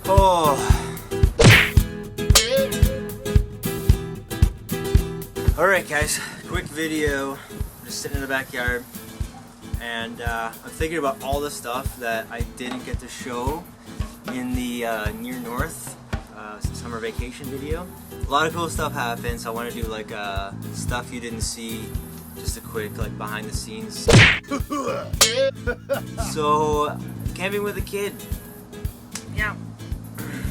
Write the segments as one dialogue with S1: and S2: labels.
S1: Oh. Alright guys, quick video. I'm just sitting in the backyard and I'm thinking about all the stuff that I didn't get to show in the Near North summer vacation video. A lot of cool stuff happened, so I want to do like stuff you didn't see, just a quick like behind the scenes. So, camping with a kid. Yeah.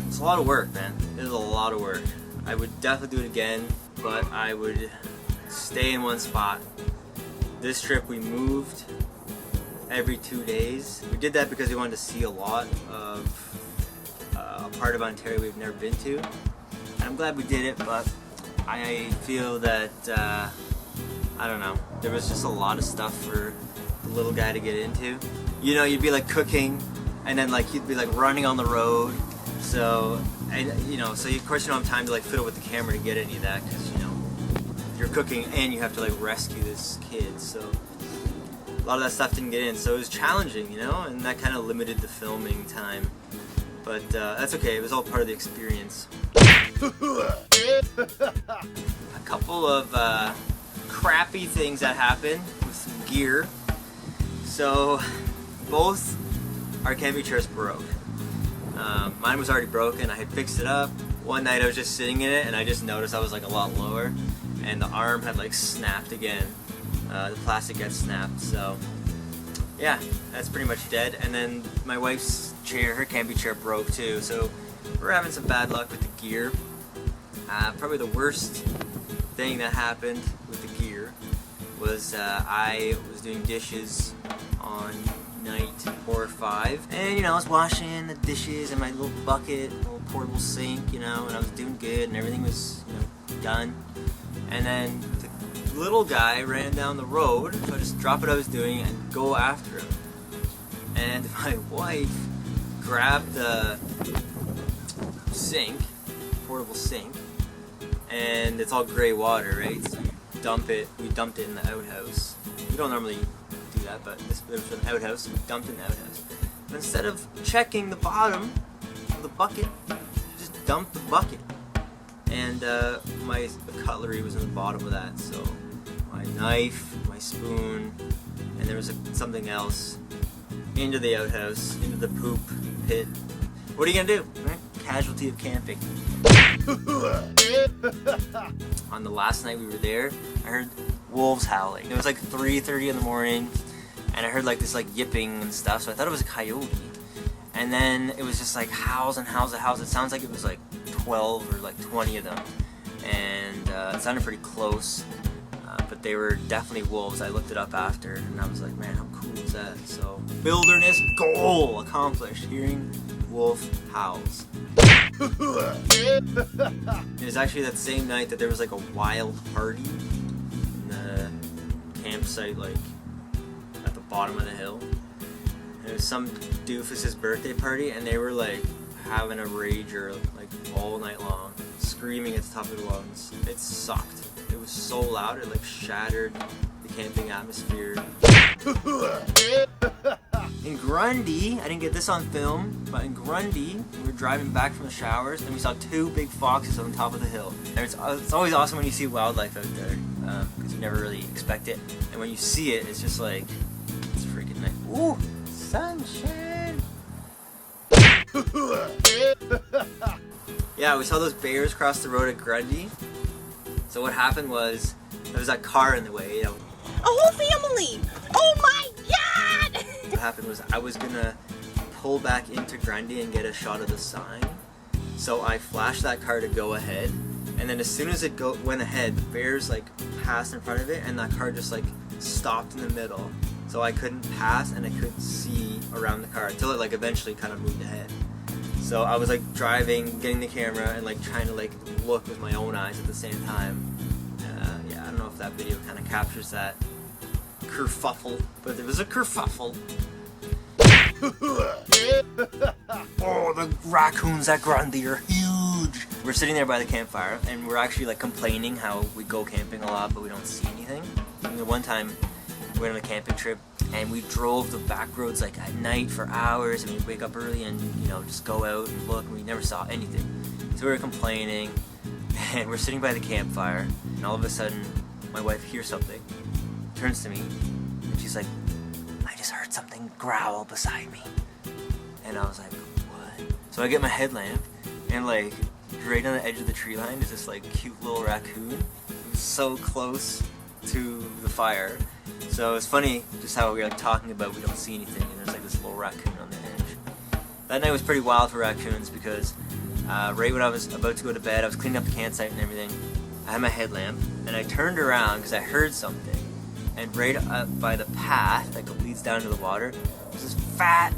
S1: It's a lot of work, man. It is a lot of work. I would definitely do it again, but I would stay in one spot. This trip we moved every 2 days. We did that because we wanted to see a lot of a part of Ontario we've never been to. And I'm glad we did it, but I feel that, I don't know, there was just a lot of stuff for the little guy to get into. You know, you'd be like cooking, and then like you'd be like running on the road. So, and you know, so of course you don't have time to like fiddle with the camera to get any of that, because you know, you're cooking and you have to like rescue this kid. So a lot of that stuff didn't get in, so it was challenging, you know, and that kind of limited the filming time. But that's okay, it was all part of the experience. A couple of crappy things that happened with some gear. So both our camping chairs broke. Mine was already broken. I had fixed it up. One night I was just sitting in it and I just noticed I was like a lot lower, and the arm had like snapped again. The plastic got snapped, so yeah, that's pretty much dead. And then my wife's chair, her camping chair, broke too, so we're having some bad luck with the gear. Probably the worst thing that happened with the gear was I was doing dishes on night 4 or 5, and you know, I was washing the dishes in my little bucket, little portable sink, you know, and I was doing good and everything was, you know, done. And then the little guy ran down the road, so I just dropped what I was doing and go after him. And my wife grabbed the sink, portable sink, and it's all gray water, right? So you dump it, we dumped it in the outhouse. We don't normally do that, but this was an outhouse, we dumped it in the outhouse. But instead of checking the bottom of the bucket, just dumped the bucket. And my cutlery was in the bottom of that, so my knife, my spoon, and there was something else into the outhouse, into the poop pit. What are you gonna do? Right? Casualty of camping. On the last night we were there, I heard wolves howling. It was like 3:30 in the morning, and I heard like this like yipping and stuff, so I thought it was a coyote. And then it was just like howls and howls and howls. It sounds like it was like 12 or like 20 of them, and it sounded pretty close, but they were definitely wolves. I looked it up after, and I was like, man, how cool is that? So, wilderness goal accomplished, hearing wolf howls. It was actually that same night that there was like a wild party in the campsite, like at the bottom of the hill. And it was some doofus's birthday party, and they were like having a rager like all night long, screaming at the top of their lungs. It sucked. It was so loud, it like shattered the camping atmosphere. In Grundy, I didn't get this on film, but in Grundy, we were driving back from the showers and we saw 2 big foxes on the top of the hill. And it's always awesome when you see wildlife out there, because you never really expect it. And when you see it, it's just like, it's freaking nice. Ooh, sunshine! Yeah, we saw those bears cross the road at Grundy. So what happened was, there was that car in the way, you know.
S2: A whole family! Oh my god!
S1: What happened was I was gonna pull back into Grundy and get a shot of the sign. So I flashed that car to go ahead, and then as soon as it went ahead, the bears like passed in front of it, and that car just like stopped in the middle. So I couldn't pass and I couldn't see around the car until it like eventually kind of moved ahead. So I was like driving, getting the camera, and like trying to like look with my own eyes at the same time. Yeah, I don't know if that video kind of captures that kerfuffle, but it was a kerfuffle. Oh, the raccoons at Grundy are huge. We're sitting there by the campfire, and we're actually like complaining how we go camping a lot, but we don't see anything. And the one time we went on a camping trip, and we drove the back roads like at night for hours, and we'd wake up early and, you know, just go out and look, and we never saw anything. So we were complaining, and we're sitting by the campfire, and all of a sudden my wife hears something, turns to me, and she's like, I just heard something growl beside me. And I was like, what? So I get my headlamp, and like right on the edge of the tree line is this like cute little raccoon. It was so close to the fire. So it's funny just how we're like talking about we don't see anything, and there's like this little raccoon on the edge. That night was pretty wild for raccoons because right when I was about to go to bed, I was cleaning up the campsite and everything. I had my headlamp, and I turned around because I heard something, and right up by the path that leads down to the water was this fat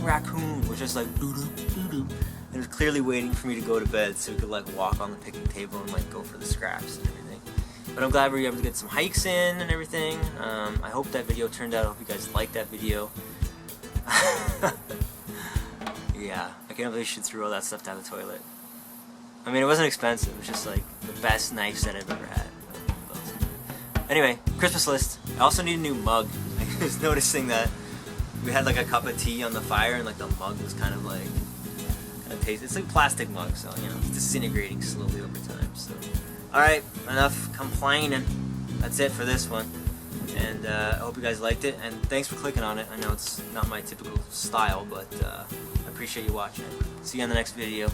S1: raccoon, was just like doo-doo, doo-doo. And it was clearly waiting for me to go to bed so we could like walk on the picnic table and like go for the scraps and everything. But I'm glad we were able to get some hikes in and everything. I hope that video turned out. I hope you guys liked that video. Yeah, I can't believe she threw all that stuff down the toilet. I mean, it wasn't expensive. It was just like the best knife set I've ever had. Anyway, Christmas list. I also need a new mug. I was noticing that we had like a cup of tea on the fire, and like the mug was kind of tasty. It's like a plastic mug, so you know, it's disintegrating slowly over time. So, all right, enough complaining. That's it for this one, and I hope you guys liked it. And thanks for clicking on it. I know it's not my typical style, but I appreciate you watching. See you on the next video.